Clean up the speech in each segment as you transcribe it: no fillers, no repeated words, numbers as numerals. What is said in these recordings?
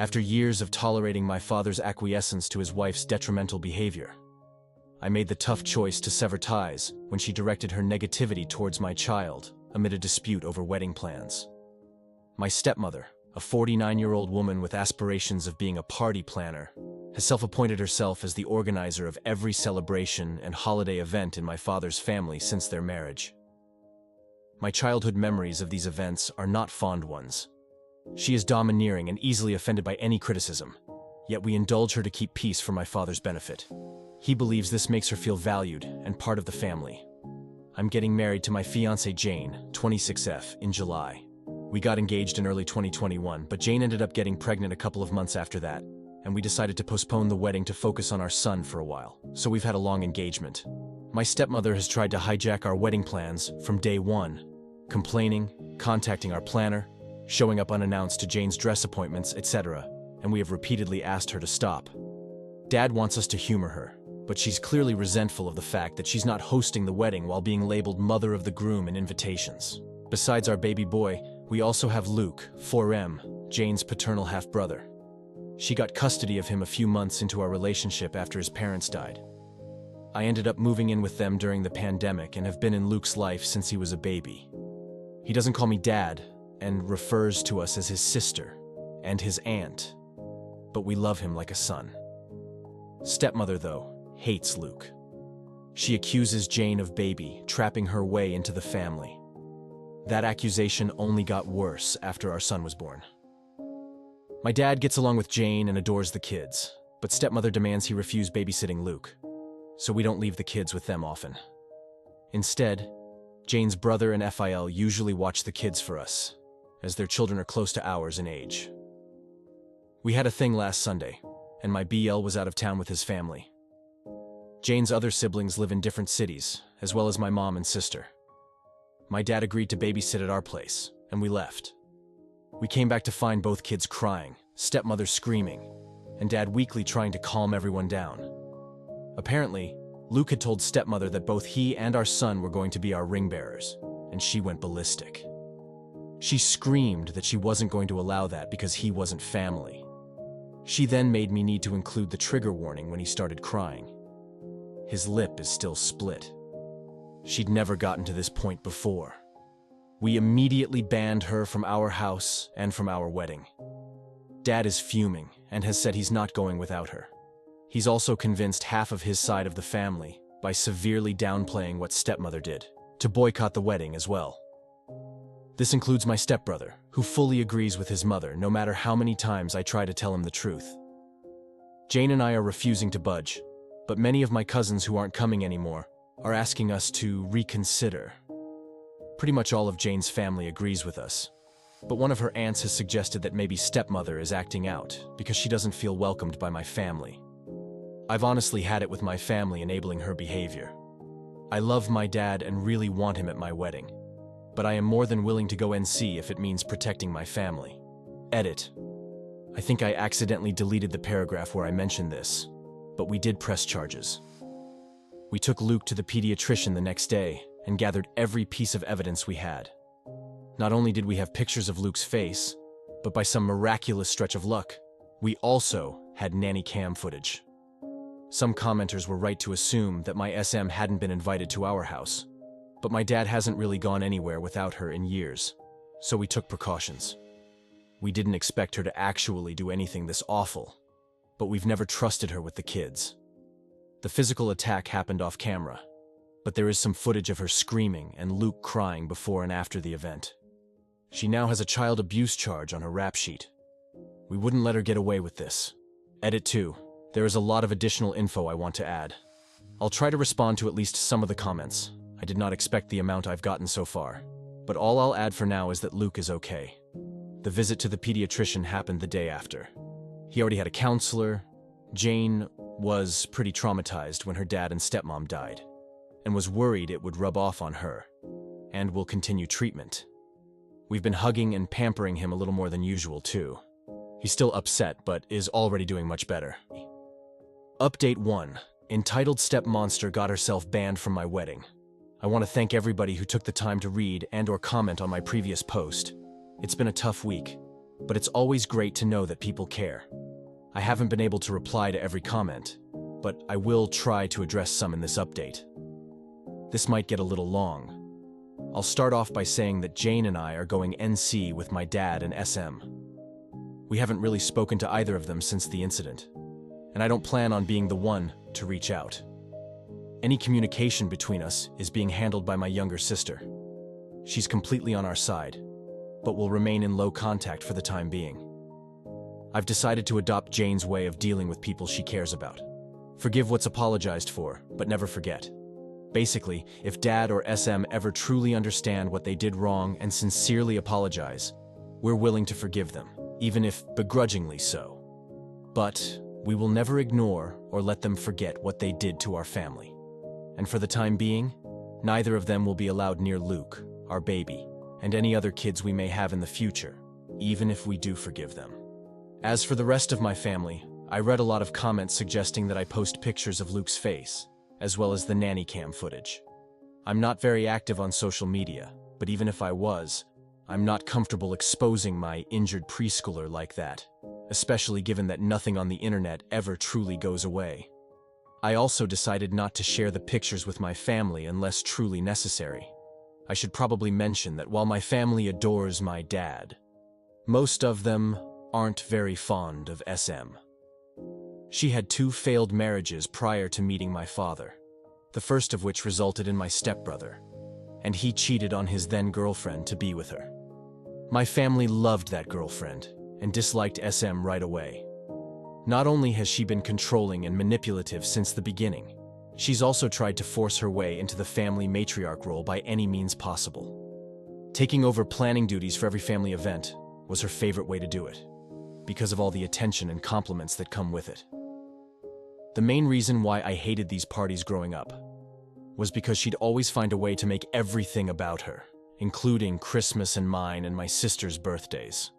after years of tolerating my father's acquiescence to his wife's detrimental behavior. I made the tough choice to sever ties when she directed her negativity towards my child amid a dispute over wedding plans. My stepmother, a 49-year-old woman with aspirations of being a party planner, has self-appointed herself as the organizer of every celebration and holiday event in my father's family since their marriage. My childhood memories of these events are not fond ones. She is domineering and easily offended by any criticism, yet we indulge her to keep peace for my father's benefit. He believes this makes her feel valued and part of the family. I'm getting married to my fiancée Jane, 26F, in July. We got engaged in early 2021, but Jane ended up getting pregnant a couple of months after that, and we decided to postpone the wedding to focus on our son for a while, so we've had a long engagement. My stepmother has tried to hijack our wedding plans from day one, complaining, contacting our planner, showing up unannounced to Jane's dress appointments, etc., and we have repeatedly asked her to stop. Dad wants us to humor her, but she's clearly resentful of the fact that she's not hosting the wedding while being labeled mother of the groom in invitations. Besides our baby boy, we also have Luke, 4M, Jane's paternal half-brother. She got custody of him a few months into our relationship after his parents died. I ended up moving in with them during the pandemic and have been in Luke's life since he was a baby. He doesn't call me dad and refers to us as his sister and his aunt, but we love him like a son. Stepmother, though, hates Luke. She accuses Jane of baby trapping her way into the family. That accusation only got worse after our son was born. My dad gets along with Jane and adores the kids, but stepmother demands he refuse babysitting Luke, so we don't leave the kids with them often. Instead, Jane's brother and FIL usually watch the kids for us, as their children are close to ours in age. We had a thing last Sunday, and my BL was out of town with his family. Jane's other siblings live in different cities, as well as my mom and sister. My dad agreed to babysit at our place, and we left. We came back to find both kids crying, stepmother screaming, and Dad weakly trying to calm everyone down. Apparently, Luke had told stepmother that both he and our son were going to be our ring bearers, and she went ballistic. She screamed that she wasn't going to allow that because he wasn't family. She then made me need to include the trigger warning when he started crying. His lip is still split. She'd never gotten to this point before. We immediately banned her from our house and from our wedding. Dad is fuming and has said he's not going without her. He's also convinced half of his side of the family, by severely downplaying what stepmother did, to boycott the wedding as well. This includes my stepbrother, who fully agrees with his mother no matter how many times I try to tell him the truth. Jane and I are refusing to budge, but many of my cousins who aren't coming anymore are asking us to reconsider. Pretty much all of Jane's family agrees with us, but one of her aunts has suggested that maybe stepmother is acting out because she doesn't feel welcomed by my family. I've honestly had it with my family enabling her behavior. I love my dad and really want him at my wedding, but I am more than willing to go NC if it means protecting my family. Edit. I think I accidentally deleted the paragraph where I mentioned this, but we did press charges. We took Luke to the pediatrician the next day and gathered every piece of evidence we had. Not only did we have pictures of Luke's face, but by some miraculous stretch of luck, we also had nanny cam footage. Some commenters were right to assume that my SM hadn't been invited to our house, but my dad hasn't really gone anywhere without her in years, so we took precautions. We didn't expect her to actually do anything this awful, but we've never trusted her with the kids. The physical attack happened off camera, but there is some footage of her screaming and Luke crying before and after the event. She now has a child abuse charge on her rap sheet. We wouldn't let her get away with this. Edit 2. There is a lot of additional info I want to add. I'll try to respond to at least some of the comments. I did not expect the amount I've gotten so far, but all I'll add for now is that Luke is okay. The visit to the pediatrician happened the day after. He already had a counselor. Jane was pretty traumatized when her dad and stepmom died, and was worried it would rub off on her, and will continue treatment. We've been hugging and pampering him a little more than usual too. He's still upset, but is already doing much better. Update 1. Entitled Step Monster got herself banned from my wedding. I want to thank everybody who took the time to read and/or comment on my previous post. It's been a tough week, but it's always great to know that people care. I haven't been able to reply to every comment, but I will try to address some in this update. This might get a little long. I'll start off by saying that Jane and I are going NC with my dad and SM. We haven't really spoken to either of them since the incident, and I don't plan on being the one to reach out. Any communication between us is being handled by my younger sister. She's completely on our side, but will remain in low contact for the time being. I've decided to adopt Jane's way of dealing with people she cares about. Forgive what's apologized for, but never forget. Basically, if Dad or SM ever truly understand what they did wrong and sincerely apologize, we're willing to forgive them, even if begrudgingly so. But we will never ignore or let them forget what they did to our family. And for the time being, neither of them will be allowed near Luke, our baby, and any other kids we may have in the future, even if we do forgive them. As for the rest of my family, I read a lot of comments suggesting that I post pictures of Luke's face, as well as the nanny cam footage. I'm not very active on social media, but even if I was, I'm not comfortable exposing my injured preschooler like that, especially given that nothing on the internet ever truly goes away. I also decided not to share the pictures with my family unless truly necessary. I should probably mention that while my family adores my dad, most of them aren't very fond of SM. She had 2 failed marriages prior to meeting my father, the first of which resulted in my stepbrother, and he cheated on his then-girlfriend to be with her. My family loved that girlfriend and disliked SM right away. Not only has she been controlling and manipulative since the beginning, she's also tried to force her way into the family matriarch role by any means possible. Taking over planning duties for every family event was her favorite way to do it, because of all the attention and compliments that come with it. The main reason why I hated these parties growing up was because she'd always find a way to make everything about her, including Christmas and mine and my sister's birthdays.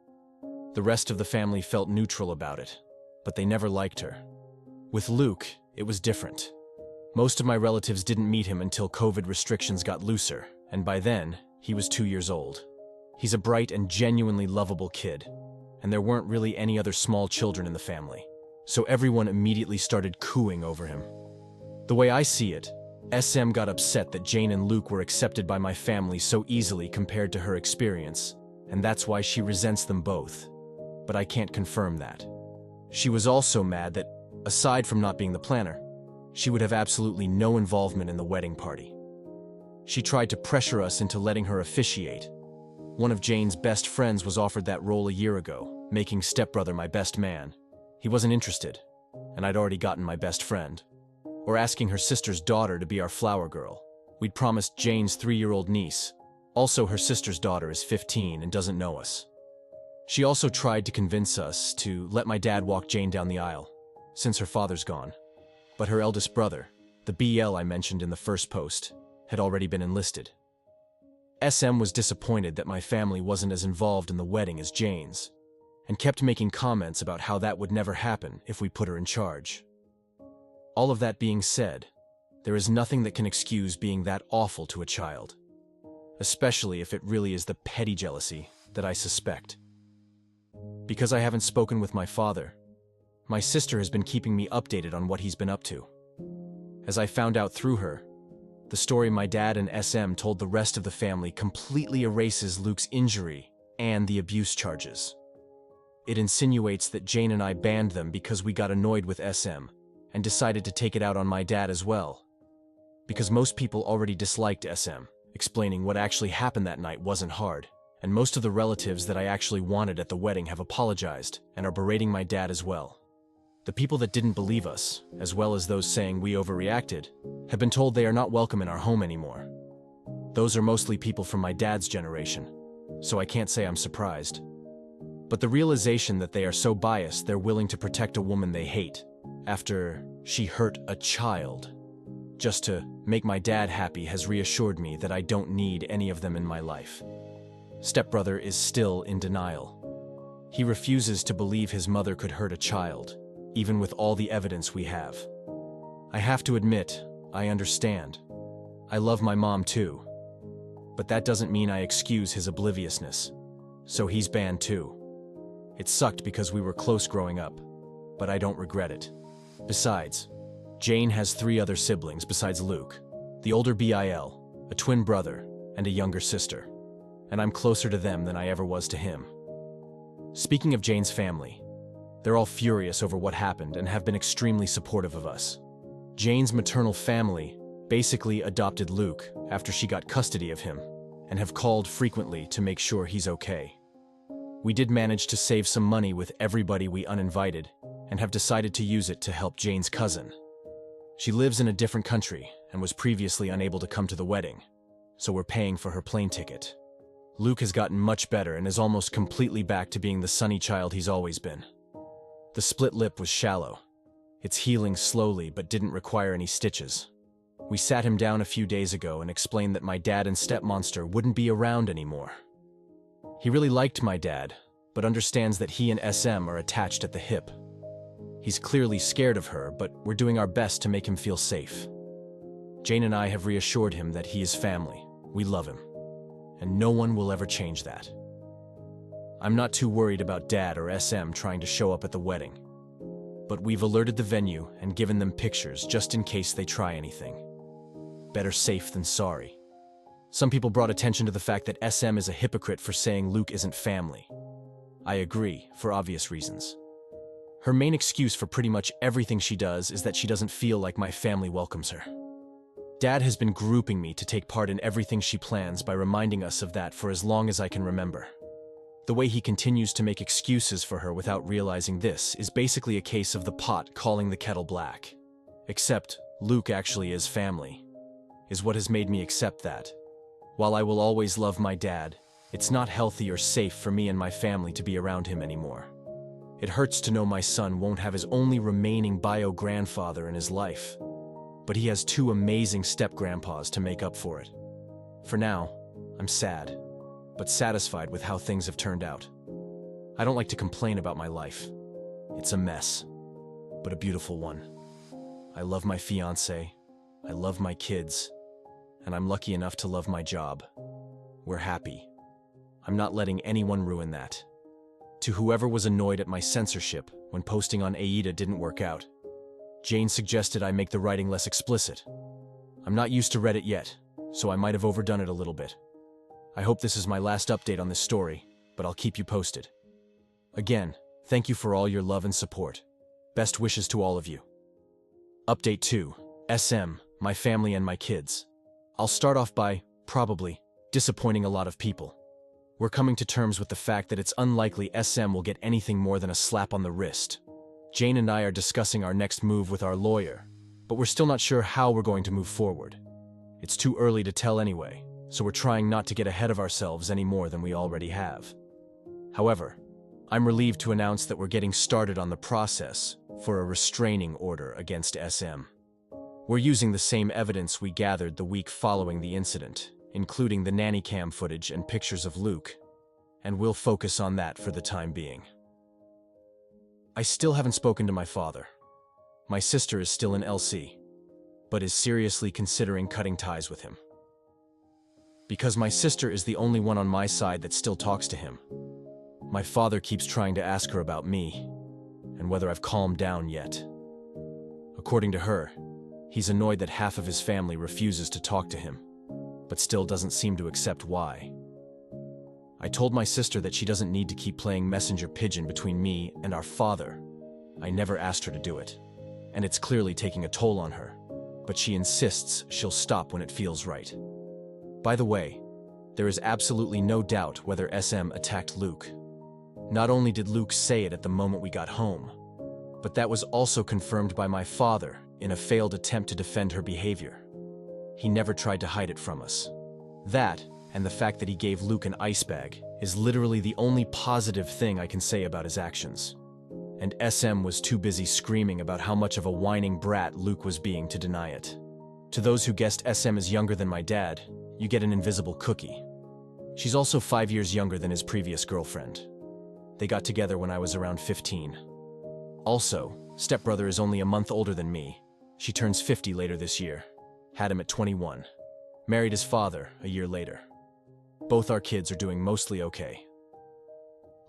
The rest of the family felt neutral about it, but they never liked her. With Luke, it was different. Most of my relatives didn't meet him until COVID restrictions got looser, and by then, he was 2 years old. He's a bright and genuinely lovable kid, and there weren't really any other small children in the family, so everyone immediately started cooing over him. The way I see it, SM got upset that Jane and Luke were accepted by my family so easily compared to her experience, and that's why she resents them both. But I can't confirm that. She was also mad that, aside from not being the planner, she would have absolutely no involvement in the wedding party. She tried to pressure us into letting her officiate. One of Jane's best friends was offered that role a year ago, making stepbrother my best man. He wasn't interested, and I'd already gotten my best friend. Or asking her sister's daughter to be our flower girl. We'd promised Jane's 3-year-old niece. Also, her sister's daughter is 15 and doesn't know us. She also tried to convince us to let my dad walk Jane down the aisle, since her father's gone. But her eldest brother, the BL I mentioned in the first post, had already been enlisted. SM was disappointed that my family wasn't as involved in the wedding as Jane's, and kept making comments about how that would never happen if we put her in charge. All of that being said, there is nothing that can excuse being that awful to a child, especially if it really is the petty jealousy that I suspect. Because I haven't spoken with my father, my sister has been keeping me updated on what he's been up to. As I found out through her, the story my dad and SM told the rest of the family completely erases Luke's injury and the abuse charges. It insinuates that Jane and I banned them because we got annoyed with SM and decided to take it out on my dad as well. Because most people already disliked SM, explaining what actually happened that night wasn't hard, and most of the relatives that I actually wanted at the wedding have apologized and are berating my dad as well. The people that didn't believe us, as well as those saying we overreacted, have been told they are not welcome in our home anymore. Those are mostly people from my dad's generation, so I can't say I'm surprised. But the realization that they are so biased they're willing to protect a woman they hate, after she hurt a child, just to make my dad happy has reassured me that I don't need any of them in my life. Stepbrother is still in denial. He refuses to believe his mother could hurt a child, even with all the evidence we have. I have to admit, I understand. I love my mom too. But that doesn't mean I excuse his obliviousness. So he's banned too. It sucked because we were close growing up, but I don't regret it. Besides, Jane has 3 other siblings besides Luke, the older Bil, a twin brother, and a younger sister, and I'm closer to them than I ever was to him. Speaking of Jane's family, they're all furious over what happened and have been extremely supportive of us. Jane's maternal family basically adopted Luke after she got custody of him and have called frequently to make sure he's okay. We did manage to save some money with everybody we uninvited and have decided to use it to help Jane's cousin. She lives in a different country and was previously unable to come to the wedding, so we're paying for her plane ticket. Luke has gotten much better and is almost completely back to being the sunny child he's always been. The split lip was shallow. It's healing slowly but didn't require any stitches. We sat him down a few days ago and explained that my dad and stepmonster wouldn't be around anymore. He really liked my dad, but understands that he and SM are attached at the hip. He's clearly scared of her, but we're doing our best to make him feel safe. Jane and I have reassured him that he is family, we love him, and no one will ever change that. I'm not too worried about Dad or SM trying to show up at the wedding, but we've alerted the venue and given them pictures just in case they try anything. Better safe than sorry. Some people brought attention to the fact that SM is a hypocrite for saying Luke isn't family. I agree, for obvious reasons. Her main excuse for pretty much everything she does is that she doesn't feel like my family welcomes her. Dad has been grouping me to take part in everything she plans by reminding us of that for as long as I can remember. The way he continues to make excuses for her without realizing this is basically a case of the pot calling the kettle black. Except Luke actually is family, is what has made me accept that. While I will always love my dad, it's not healthy or safe for me and my family to be around him anymore. It hurts to know my son won't have his only remaining bio-grandfather in his life, but he has 2 amazing step-grandpas to make up for it. For now, I'm sad, but satisfied with how things have turned out. I don't like to complain about my life. It's a mess, but a beautiful one. I love my fiancé, I love my kids, and I'm lucky enough to love my job. We're happy. I'm not letting anyone ruin that. To whoever was annoyed at my censorship when posting on Aida didn't work out, Jane suggested I make the writing less explicit. I'm not used to Reddit yet, so I might have overdone it a little bit. I hope this is my last update on this story, but I'll keep you posted. Again, thank you for all your love and support. Best wishes to all of you. Update 2. SM, my family and my kids. I'll start off by, probably, disappointing a lot of people. We're coming to terms with the fact that it's unlikely SM will get anything more than a slap on the wrist. Jane and I are discussing our next move with our lawyer, but we're still not sure how we're going to move forward. It's too early to tell anyway, so we're trying not to get ahead of ourselves any more than we already have. However, I'm relieved to announce that we're getting started on the process for a restraining order against SM. We're using the same evidence we gathered the week following the incident, including the nanny cam footage and pictures of Luke, and we'll focus on that for the time being. I still haven't spoken to my father. My sister is still in LC, but is seriously considering cutting ties with him. Because my sister is the only one on my side that still talks to him, my father keeps trying to ask her about me, and whether I've calmed down yet. According to her, he's annoyed that half of his family refuses to talk to him, but still doesn't seem to accept why. I told my sister that she doesn't need to keep playing messenger pigeon between me and our father. I never asked her to do it, and it's clearly taking a toll on her, but she insists she'll stop when it feels right. By the way, there is absolutely no doubt whether SM attacked Luke. Not only did Luke say it at the moment we got home, but that was also confirmed by my father in a failed attempt to defend her behavior. He never tried to hide it from us. That, and the fact that he gave Luke an ice bag, is literally the only positive thing I can say about his actions. And SM was too busy screaming about how much of a whining brat Luke was being to deny it. To those who guessed SM is younger than my dad, you get an invisible cookie. She's also 5 years younger than his previous girlfriend. They got together when I was around 15. Also, stepbrother is only a month older than me. She turns 50 later this year. Had him at 21. Married his father a year later. Both our kids are doing mostly okay.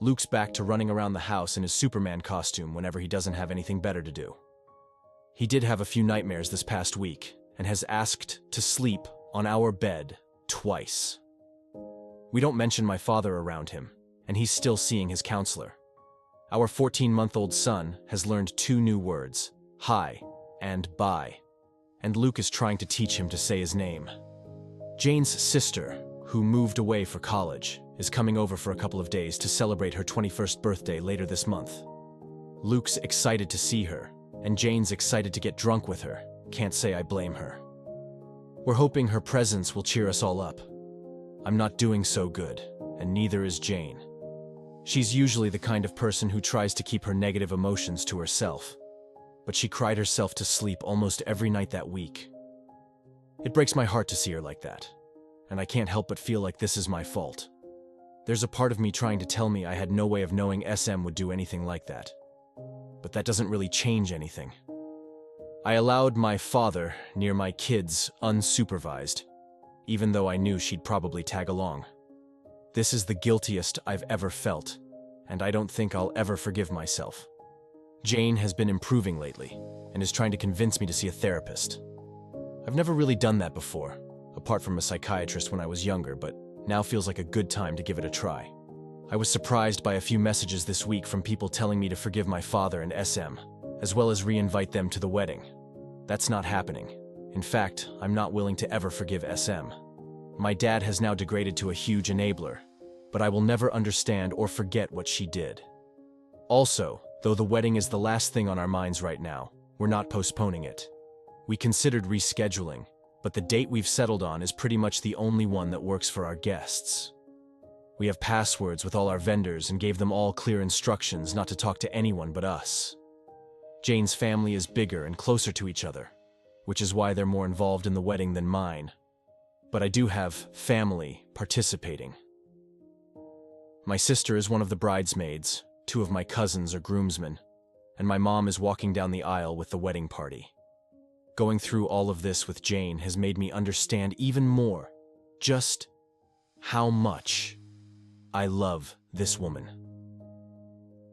Luke's back to running around the house in his Superman costume whenever he doesn't have anything better to do. He did have a few nightmares this past week and has asked to sleep on our bed twice. We don't mention my father around him, and he's still seeing his counselor. Our 14-month-old son has learned 2 new words, hi and bye, and Luke is trying to teach him to say his name. Jane's sister, who moved away for college, is coming over for a couple of days to celebrate her 21st birthday later this month. Luke's excited to see her, and Jane's excited to get drunk with her. Can't say I blame her. We're hoping her presence will cheer us all up. I'm not doing so good, and neither is Jane. She's usually the kind of person who tries to keep her negative emotions to herself, but she cried herself to sleep almost every night that week. It breaks my heart to see her like that, and I can't help but feel like this is my fault. There's a part of me trying to tell me I had no way of knowing SM would do anything like that. But that doesn't really change anything. I allowed my father near my kids unsupervised, even though I knew she'd probably tag along. This is the guiltiest I've ever felt, and I don't think I'll ever forgive myself. Jane has been improving lately, and is trying to convince me to see a therapist. I've never really done that before, apart from a psychiatrist when I was younger, but now feels like a good time to give it a try. I was surprised by a few messages this week from people telling me to forgive my father and SM, as well as re-invite them to the wedding. That's not happening. In fact, I'm not willing to ever forgive SM. My dad has now degraded to a huge enabler, but I will never understand or forget what she did. Also, though the wedding is the last thing on our minds right now, we're not postponing it. We considered rescheduling, but the date we've settled on is pretty much the only one that works for our guests. We have passwords with all our vendors and gave them all clear instructions not to talk to anyone but us. Jane's family is bigger and closer to each other, which is why they're more involved in the wedding than mine. But I do have family participating. My sister is one of the bridesmaids, 2 of my cousins are groomsmen, and my mom is walking down the aisle with the wedding party. Going through all of this with Jane has made me understand even more just how much I love this woman.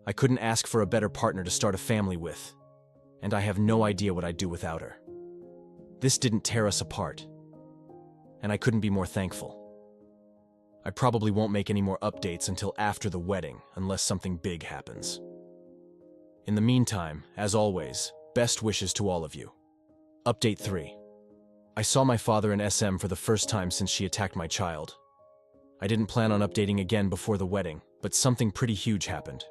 I couldn't ask for a better partner to start a family with, and I have no idea what I'd do without her. This didn't tear us apart, and I couldn't be more thankful. I probably won't make any more updates until after the wedding, unless something big happens. In the meantime, as always, best wishes to all of you. Update 3. I saw my father and SM for the first time since she attacked my child. I didn't plan on updating again before the wedding, but something pretty huge happened.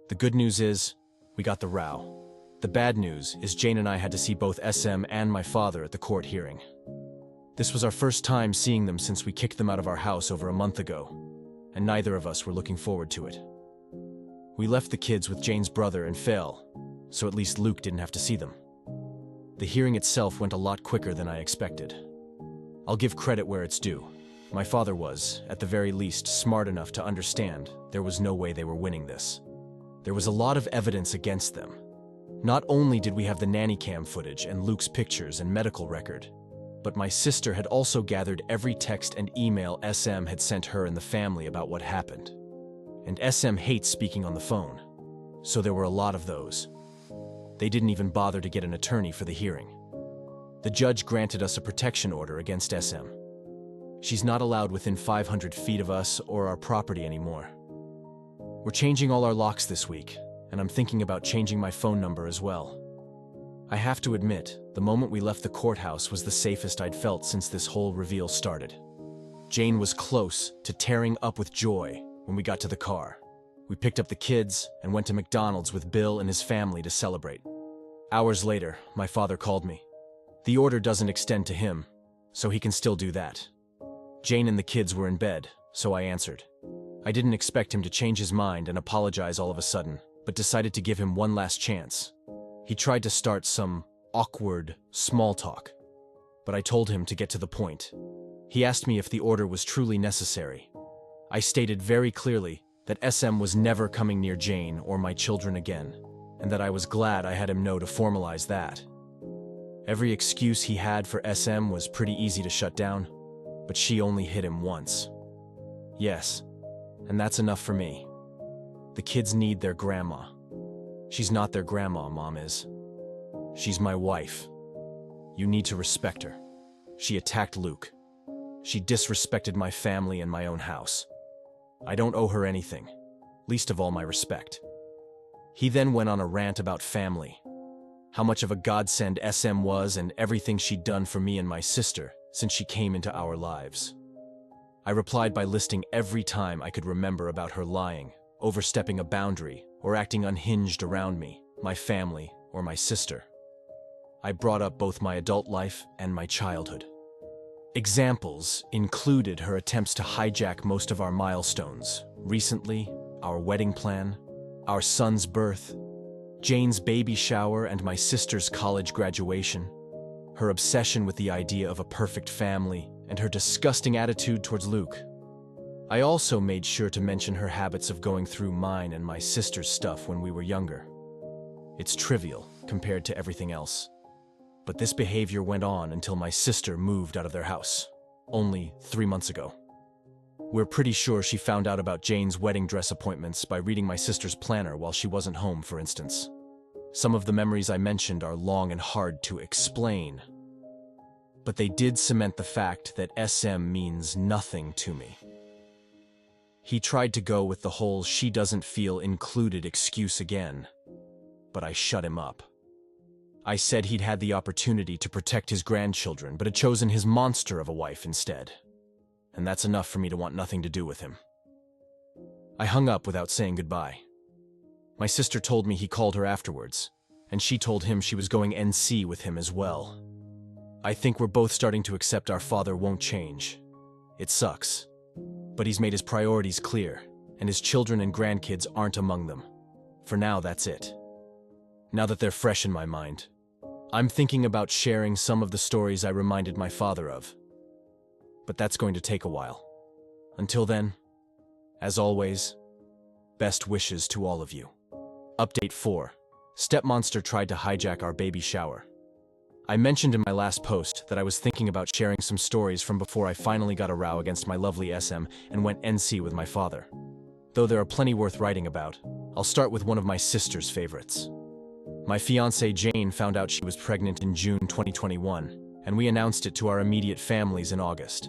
The good news is, we got the row. The bad news is Jane and I had to see both SM and my father at the court hearing. This was our first time seeing them since we kicked them out of our house over a month ago, and neither of us were looking forward to it. We left the kids with Jane's brother and Phil, so at least Luke didn't have to see them. The hearing itself went a lot quicker than I expected. I'll give credit where it's due. My father was, at the very least, smart enough to understand there was no way they were winning this. There was a lot of evidence against them. Not only did we have the nanny cam footage and Luke's pictures and medical record, but my sister had also gathered every text and email SM had sent her and the family about what happened. And SM hates speaking on the phone, so there were a lot of those. They didn't even bother to get an attorney for the hearing. The judge granted us a protection order against SM. She's not allowed within 500 feet of us or our property anymore. We're changing all our locks this week, and I'm thinking about changing my phone number as well. I have to admit, the moment we left the courthouse was the safest I'd felt since this whole reveal started. Jane was close to tearing up with joy when we got to the car. We picked up the kids and went to McDonald's with Bill and his family to celebrate. Hours later, my father called me. The order doesn't extend to him, so he can still do that. Jane and the kids were in bed, so I answered. I didn't expect him to change his mind and apologize all of a sudden, but decided to give him one last chance. He tried to start some awkward small talk, but I told him to get to the point. He asked me if the order was truly necessary. I stated very clearly that SM was never coming near Jane or my children again, and that I was glad I had him know to formalize that. Every excuse he had for SM was pretty easy to shut down, but she only hit him once. Yes, and that's enough for me. The kids need their grandma. She's not their grandma, Mom is. She's my wife. You need to respect her. She attacked Luke. She disrespected my family and my own house. I don't owe her anything, least of all my respect. He then went on a rant about family, how much of a godsend SM was and everything she'd done for me and my sister since she came into our lives. I replied by listing every time I could remember about her lying, overstepping a boundary, or acting unhinged around me, my family, or my sister. I brought up both my adult life and my childhood. Examples included her attempts to hijack most of our milestones, recently, our wedding plan, our son's birth, Jane's baby shower and my sister's college graduation, her obsession with the idea of a perfect family, and her disgusting attitude towards Luke. I also made sure to mention her habits of going through mine and my sister's stuff when we were younger. It's trivial compared to everything else. But this behavior went on until my sister moved out of their house, only 3 months ago. We're pretty sure she found out about Jane's wedding dress appointments by reading my sister's planner while she wasn't home, for instance. Some of the memories I mentioned are long and hard to explain, but they did cement the fact that SM means nothing to me. He tried to go with the whole she doesn't feel included excuse again, but I shut him up. I said he'd had the opportunity to protect his grandchildren, but had chosen his monster of a wife instead. And that's enough for me to want nothing to do with him. I hung up without saying goodbye. My sister told me he called her afterwards, and she told him she was going NC with him as well. I think we're both starting to accept our father won't change. It sucks, but he's made his priorities clear, and his children and grandkids aren't among them. For now, that's it. Now that they're fresh in my mind, I'm thinking about sharing some of the stories I reminded my father of. But that's going to take a while. Until then, as always, best wishes to all of you. Update 4. Stepmonster tried to hijack our baby shower. I mentioned in my last post that I was thinking about sharing some stories from before I finally got a row against my lovely SM and went NC with my father. Though there are plenty worth writing about, I'll start with one of my sister's favorites. My fiancée Jane found out she was pregnant in June 2021, and we announced it to our immediate families in August.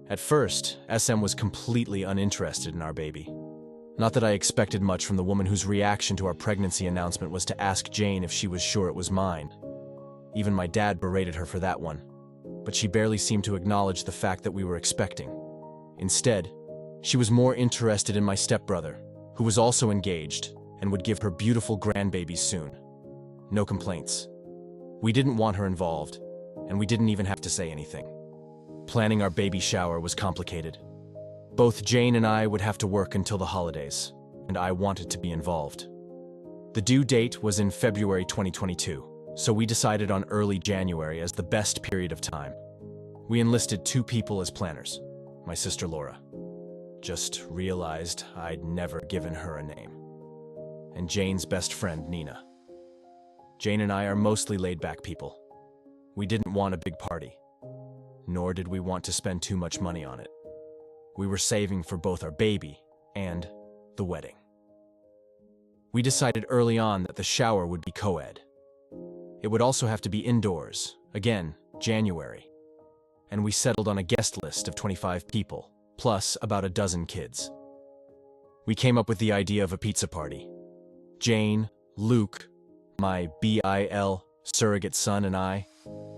At first, SM was completely uninterested in our baby. Not that I expected much from the woman whose reaction to our pregnancy announcement was to ask Jane if she was sure it was mine. Even my dad berated her for that one, but she barely seemed to acknowledge the fact that we were expecting. Instead, she was more interested in my stepbrother, who was also engaged and would give her beautiful grandbabies soon. No complaints. We didn't want her involved, and we didn't even have to say anything. Planning our baby shower was complicated. Both Jane and I would have to work until the holidays, and I wanted to be involved. The due date was in February 2022, so we decided on early January as the best period of time. We enlisted 2 people as planners, my sister Laura. Just realized I'd never given her a name. And Jane's best friend, Nina. Jane and I are mostly laid-back people. We didn't want a big party, nor did we want to spend too much money on it. We were saving for both our baby and the wedding. We decided early on that the shower would be co-ed. It would also have to be indoors, again, January. And we settled on a guest list of 25 people, plus about a dozen kids. We came up with the idea of a pizza party. Jane, Luke, my BIL surrogate son, and I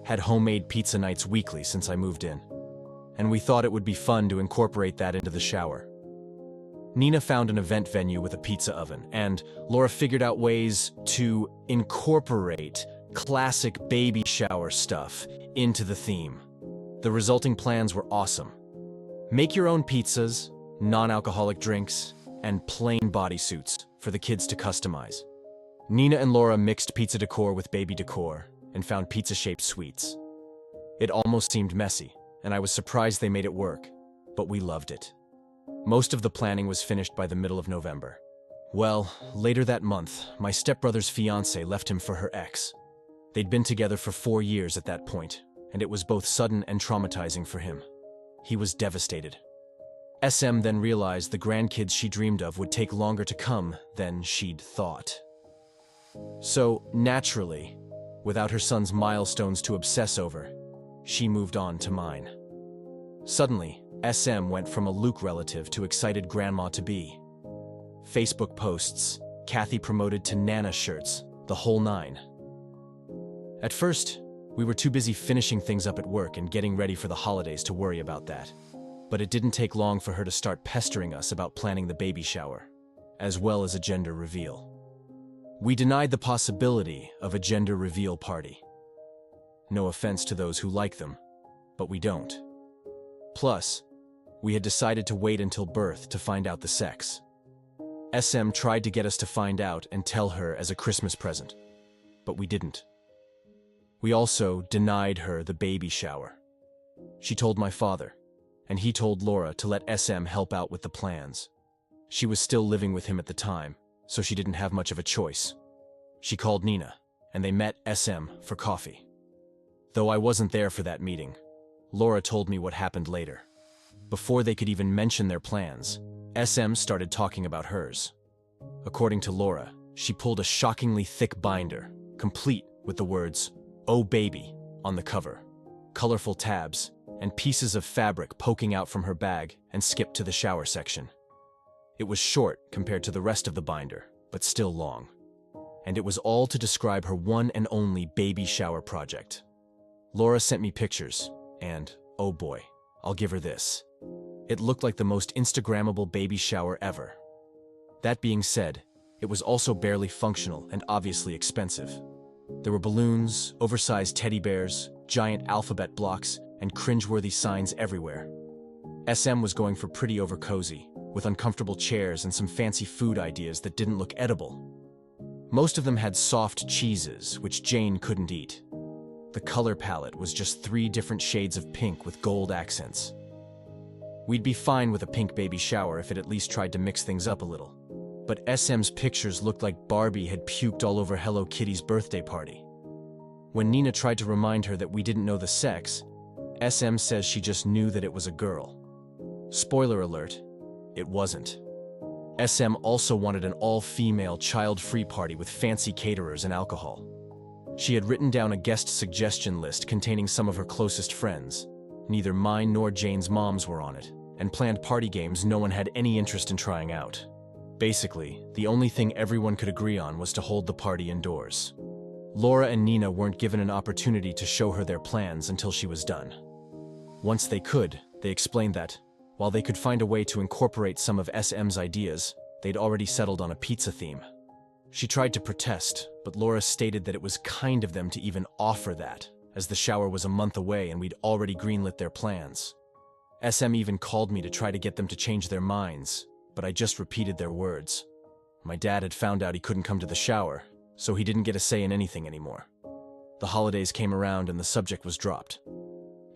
had homemade pizza nights weekly since I moved in, and we thought it would be fun to incorporate that into the shower. Nina found an event venue with a pizza oven, and Laura figured out ways to incorporate classic baby shower stuff into the theme. The resulting plans were awesome. Make your own pizzas, non-alcoholic drinks, and plain bodysuits for the kids to customize. Nina and Laura mixed pizza decor with baby decor and found pizza-shaped sweets. It almost seemed messy, and I was surprised they made it work, but we loved it. Most of the planning was finished by the middle of November. Well, later that month, my stepbrother's fiancée left him for her ex. They'd been together for 4 years at that point, and it was both sudden and traumatizing for him. He was devastated. SM then realized the grandkids she dreamed of would take longer to come than she'd thought. So, naturally, without her son's milestones to obsess over, she moved on to mine. Suddenly, SM went from a Luke relative to excited grandma-to-be. Facebook posts, Kathy promoted to Nana shirts, the whole nine. At first, we were too busy finishing things up at work and getting ready for the holidays to worry about that. But it didn't take long for her to start pestering us about planning the baby shower, as well as a gender reveal. We denied the possibility of a gender reveal party. No offense to those who like them, but we don't. Plus, we had decided to wait until birth to find out the sex. SM tried to get us to find out and tell her as a Christmas present, but we didn't. We also denied her the baby shower. She told my father, and he told Laura to let SM help out with the plans. She was still living with him at the time, so she didn't have much of a choice. She called Nina, and they met SM for coffee. Though I wasn't there for that meeting, Laura told me what happened later. Before they could even mention their plans, SM started talking about hers. According to Laura, she pulled a shockingly thick binder, complete with the words, "Oh baby," on the cover, colorful tabs, and pieces of fabric poking out from her bag, and skipped to the shower section. It was short compared to the rest of the binder, but still long. And it was all to describe her one and only baby shower project. Laura sent me pictures, and, oh boy, I'll give her this. It looked like the most Instagrammable baby shower ever. That being said, it was also barely functional and obviously expensive. There were balloons, oversized teddy bears, giant alphabet blocks, and cringeworthy signs everywhere. SM was going for pretty over cozy, with uncomfortable chairs and some fancy food ideas that didn't look edible. Most of them had soft cheeses, which Jane couldn't eat. The color palette was just 3 different shades of pink with gold accents. We'd be fine with a pink baby shower if it at least tried to mix things up a little. But SM's pictures looked like Barbie had puked all over Hello Kitty's birthday party. When Nina tried to remind her that we didn't know the sex, SM says she just knew that it was a girl. Spoiler alert, it wasn't. SM also wanted an all-female, child-free party with fancy caterers and alcohol. She had written down a guest suggestion list containing some of her closest friends. Neither mine nor Jane's moms were on it, and planned party games no one had any interest in trying out. Basically, the only thing everyone could agree on was to hold the party indoors. Laura and Nina weren't given an opportunity to show her their plans until she was done. Once they could, they explained that, while they could find a way to incorporate some of SM's ideas, they'd already settled on a pizza theme. She tried to protest, but Laura stated that it was kind of them to even offer that, as the shower was a month away and we'd already greenlit their plans. SM even called me to try to get them to change their minds, but I just repeated their words. My dad had found out he couldn't come to the shower, so he didn't get a say in anything anymore. The holidays came around and the subject was dropped.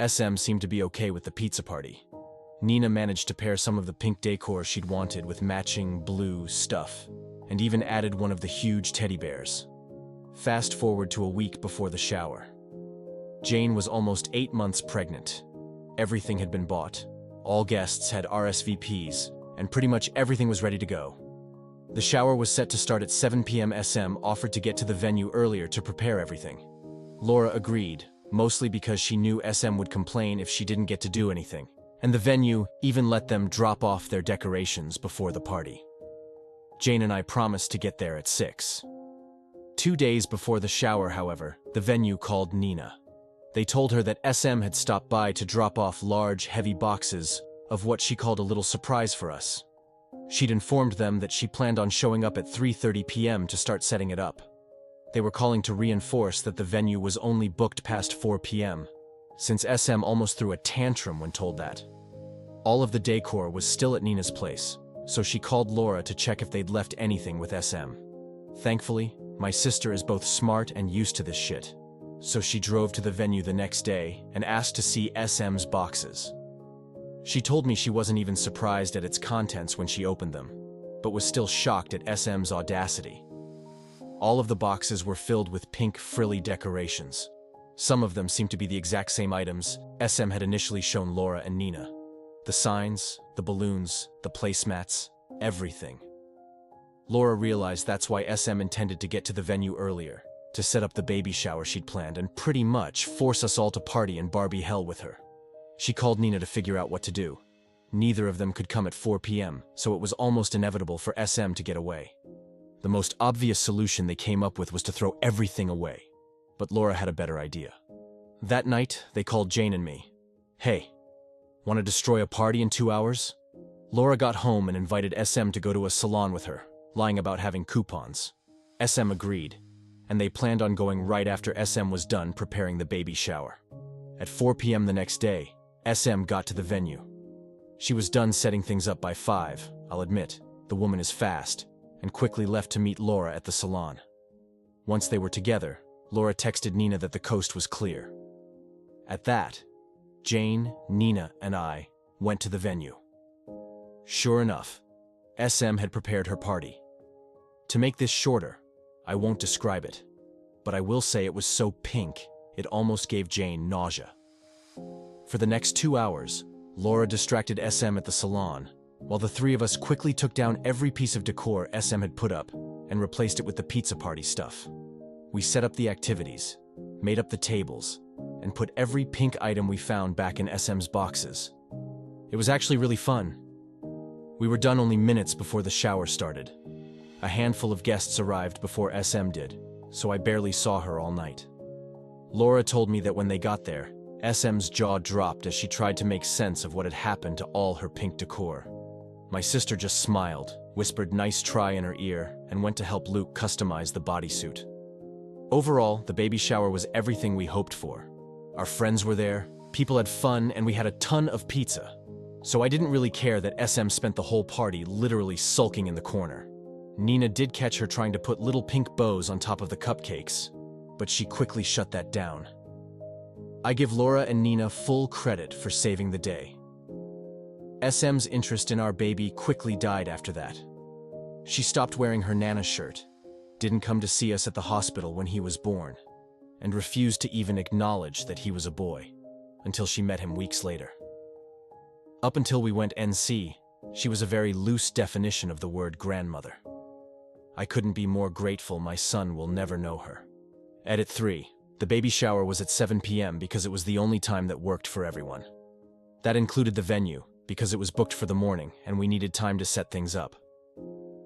SM seemed to be okay with the pizza party. Nina managed to pair some of the pink decor she'd wanted with matching blue stuff, and even added one of the huge teddy bears. Fast forward to a week before the shower. Jane was almost 8 months pregnant. Everything had been bought. All guests had RSVPs, and pretty much everything was ready to go. The shower was set to start at 7 p.m. SM offered to get to the venue earlier to prepare everything. Laura agreed, mostly because she knew SM would complain if she didn't get to do anything, and the venue even let them drop off their decorations before the party. Jane and I promised to get there at 6. 2 days before the shower, however, the venue called Nina. They told her that SM had stopped by to drop off large, heavy boxes of what she called a little surprise for us. She'd informed them that she planned on showing up at 3:30 p.m. to start setting it up. They were calling to reinforce that the venue was only booked past 4 p.m., since SM almost threw a tantrum when told that. All of the decor was still at Nina's place, so she called Laura to check if they'd left anything with SM. Thankfully, my sister is both smart and used to this shit, so she drove to the venue the next day and asked to see SM's boxes. She told me she wasn't even surprised at its contents when she opened them, but was still shocked at SM's audacity. All of the boxes were filled with pink frilly decorations. Some of them seemed to be the exact same items SM had initially shown Laura and Nina. The signs, the balloons, the placemats, everything. Laura realized that's why SM intended to get to the venue earlier, to set up the baby shower she'd planned and pretty much force us all to party in Barbie hell with her. She called Nina to figure out what to do. Neither of them could come at 4 p.m., so it was almost inevitable for SM to get away. The most obvious solution they came up with was to throw everything away. But Laura had a better idea. That night, they called Jane and me. Hey, want to destroy a party in 2 hours? Laura got home and invited SM to go to a salon with her, lying about having coupons. SM agreed, and they planned on going right after SM was done preparing the baby shower. At 4 p.m. the next day, SM got to the venue. She was done setting things up by 5, I'll admit, the woman is fast, and quickly left to meet Laura at the salon. Once they were together, Laura texted Nina that the coast was clear. At that, Jane, Nina, and I went to the venue. Sure enough, SM had prepared her party. To make this shorter, I won't describe it, but I will say it was so pink, it almost gave Jane nausea. For the next 2 hours, Laura distracted SM at the salon, while the three of us quickly took down every piece of decor SM had put up and replaced it with the pizza party stuff. We set up the activities, made up the tables, and put every pink item we found back in SM's boxes. It was actually really fun. We were done only minutes before the shower started. A handful of guests arrived before SM did, so I barely saw her all night. Laura told me that when they got there, SM's jaw dropped as she tried to make sense of what had happened to all her pink decor. My sister just smiled, whispered "nice try" in her ear, and went to help Luke customize the bodysuit. Overall, the baby shower was everything we hoped for. Our friends were there, people had fun, and we had a ton of pizza. So I didn't really care that SM spent the whole party literally sulking in the corner. Nina did catch her trying to put little pink bows on top of the cupcakes, but she quickly shut that down. I give Laura and Nina full credit for saving the day. SM's interest in our baby quickly died after that. She stopped wearing her Nana shirt, didn't come to see us at the hospital when he was born, and refused to even acknowledge that he was a boy, until she met him weeks later. Up until we went NC, she was a very loose definition of the word grandmother. I couldn't be more grateful my son will never know her. Edit 3. The baby shower was at 7 p.m. because it was the only time that worked for everyone. That included the venue, because it was booked for the morning and we needed time to set things up.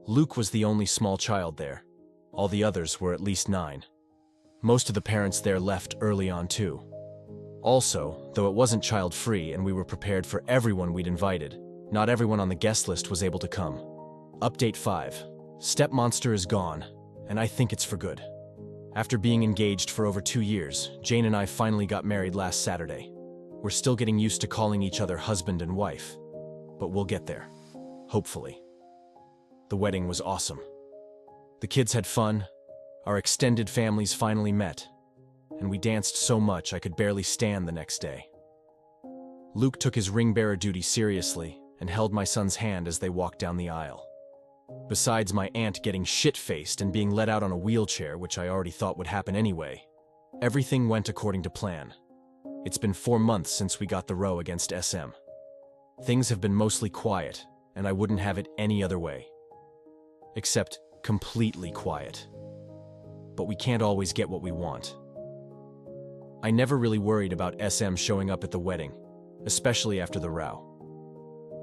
Luke was the only small child there. All the others were at least 9. Most of the parents there left early on too. Also, though it wasn't child-free and we were prepared for everyone we'd invited, not everyone on the guest list was able to come. Update 5. Stepmonster is gone, and I think it's for good. After being engaged for over 2 years, Jane and I finally got married last Saturday. We're still getting used to calling each other husband and wife, but we'll get there. Hopefully. The wedding was awesome. The kids had fun, our extended families finally met, and we danced so much I could barely stand the next day. Luke took his ring bearer duty seriously and held my son's hand as they walked down the aisle. Besides my aunt getting shit-faced and being let out on a wheelchair, which I already thought would happen anyway, everything went according to plan. It's been 4 months since we got the row against SM. Things have been mostly quiet, and I wouldn't have it any other way. Except completely quiet. But we can't always get what we want. I never really worried about SM showing up at the wedding, especially after the row.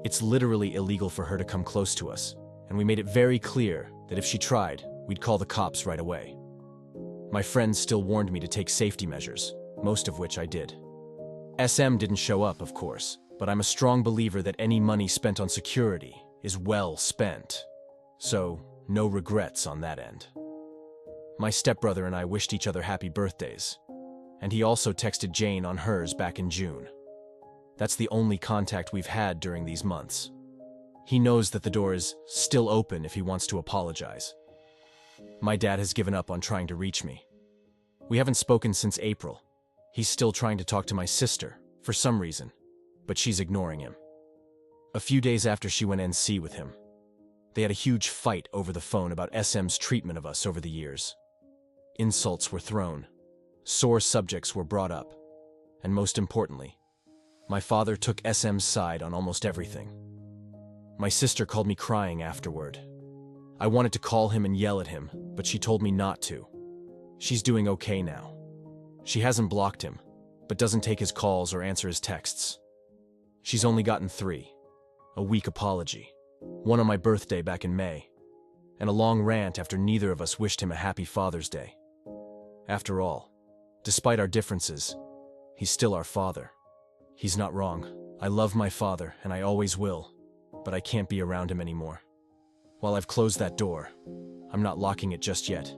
It's literally illegal for her to come close to us, and we made it very clear that if she tried, we'd call the cops right away. My friends still warned me to take safety measures, most of which I did. SM didn't show up, of course, but I'm a strong believer that any money spent on security is well spent. So, no regrets on that end. My stepbrother and I wished each other happy birthdays, and he also texted Jane on hers back in June. That's the only contact we've had during these months. He knows that the door is still open if he wants to apologize. My dad has given up on trying to reach me. We haven't spoken since April. He's still trying to talk to my sister, for some reason, but she's ignoring him. A few days after she went NC with him, they had a huge fight over the phone about SM's treatment of us over the years. Insults were thrown, sore subjects were brought up, and most importantly, My father took SM's side on almost everything. My sister called me crying afterward. I wanted to call him and yell at him, but she told me not to. She's doing okay now. She hasn't blocked him, but doesn't take his calls or answer his texts. She's only gotten 3. A weak apology, one on my birthday back in May, and a long rant after neither of us wished him a happy Father's Day. After all, despite our differences, he's still our father. He's not wrong. I love my father, and I always will, but I can't be around him anymore. While I've closed that door, I'm not locking it just yet.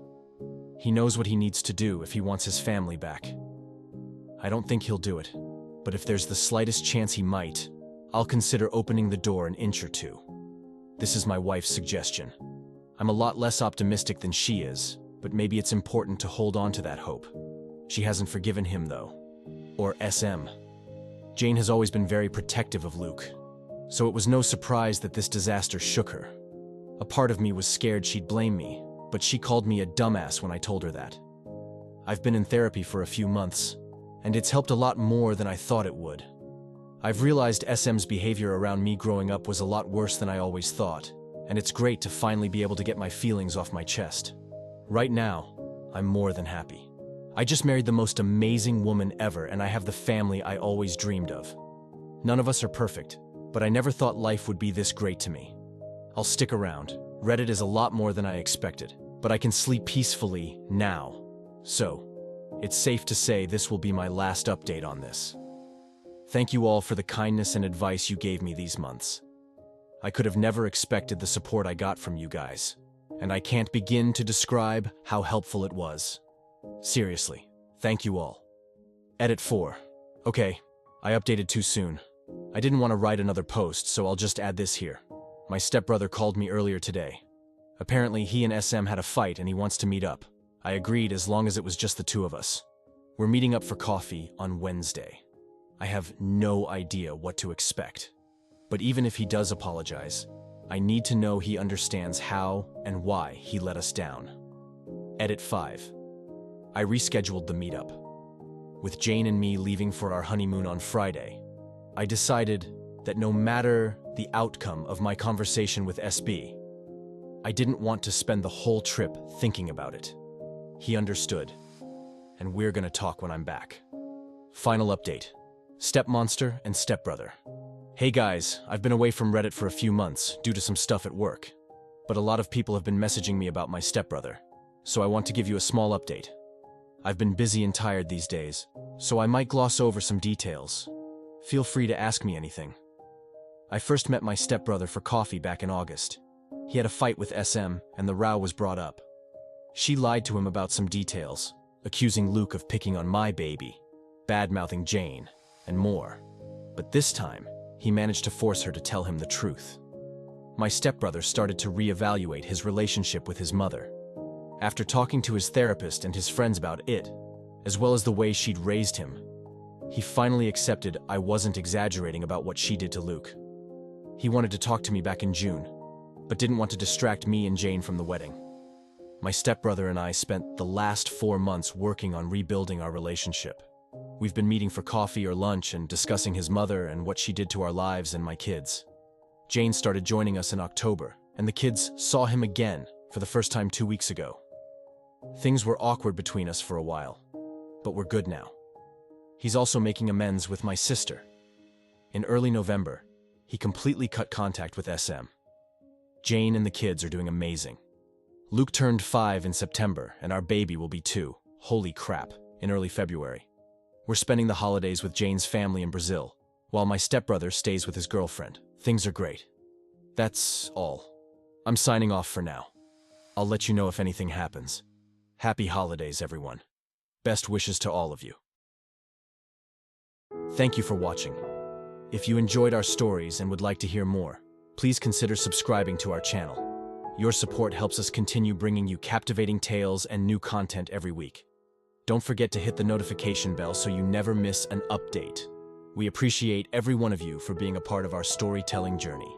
He knows what he needs to do if he wants his family back. I don't think he'll do it, but if there's the slightest chance he might, I'll consider opening the door an inch or two. This is my wife's suggestion. I'm a lot less optimistic than she is, but maybe it's important to hold on to that hope. She hasn't forgiven him, though. Or SM. Jane has always been very protective of Luke, so it was no surprise that this disaster shook her. A part of me was scared she'd blame me, but she called me a dumbass when I told her that. I've been in therapy for a few months, and it's helped a lot more than I thought it would. I've realized SM's behavior around me growing up was a lot worse than I always thought, and it's great to finally be able to get my feelings off my chest. Right now, I'm more than happy. I just married the most amazing woman ever, and I have the family I always dreamed of. None of us are perfect, but I never thought life would be this great to me. I'll stick around. Reddit is a lot more than I expected, but I can sleep peacefully now. So, it's safe to say this will be my last update on this. Thank you all for the kindness and advice you gave me these months. I could have never expected the support I got from you guys, and I can't begin to describe how helpful it was. Seriously, thank you all. Edit 4. Okay, I updated too soon. I didn't want to write another post, so I'll just add this here. My stepbrother called me earlier today. Apparently he and SM had a fight and he wants to meet up. I agreed as long as it was just the two of us. We're meeting up for coffee on Wednesday. I have no idea what to expect. But even if he does apologize, I need to know he understands how and why he let us down. Edit 5. I rescheduled the meetup. With Jane and me leaving for our honeymoon on Friday, I decided that no matter the outcome of my conversation with SB, I didn't want to spend the whole trip thinking about it. He understood, and we're gonna talk when I'm back. Final update. Stepmonster and stepbrother. Hey guys, I've been away from Reddit for a few months due to some stuff at work, but a lot of people have been messaging me about my stepbrother, so I want to give you a small update. I've been busy and tired these days, so I might gloss over some details. Feel free to ask me anything. I first met my stepbrother for coffee back in August. He had a fight with SM, and the row was brought up. She lied to him about some details, accusing Luke of picking on my baby, bad-mouthing Jane, and more. But this time, he managed to force her to tell him the truth. My stepbrother started to reevaluate his relationship with his mother. After talking to his therapist and his friends about it, as well as the way she'd raised him, he finally accepted I wasn't exaggerating about what she did to Luke. He wanted to talk to me back in June, but didn't want to distract me and Jane from the wedding. My stepbrother and I spent the last 4 months working on rebuilding our relationship. We've been meeting for coffee or lunch and discussing his mother and what she did to our lives and my kids. Jane started joining us in October, and the kids saw him again for the first time 2 weeks ago. Things were awkward between us for a while, but we're good now. He's also making amends with my sister. In early November, he completely cut contact with SM. Jane and the kids are doing amazing. Luke turned 5 in September, and our baby will be 2, holy crap, in early February. We're spending the holidays with Jane's family in Brazil, while my stepbrother stays with his girlfriend. Things are great. That's all. I'm signing off for now. I'll let you know if anything happens. Happy holidays, everyone. Best wishes to all of you. Thank you for watching. If you enjoyed our stories and would like to hear more, please consider subscribing to our channel. Your support helps us continue bringing you captivating tales and new content every week. Don't forget to hit the notification bell so you never miss an update. We appreciate every one of you for being a part of our storytelling journey.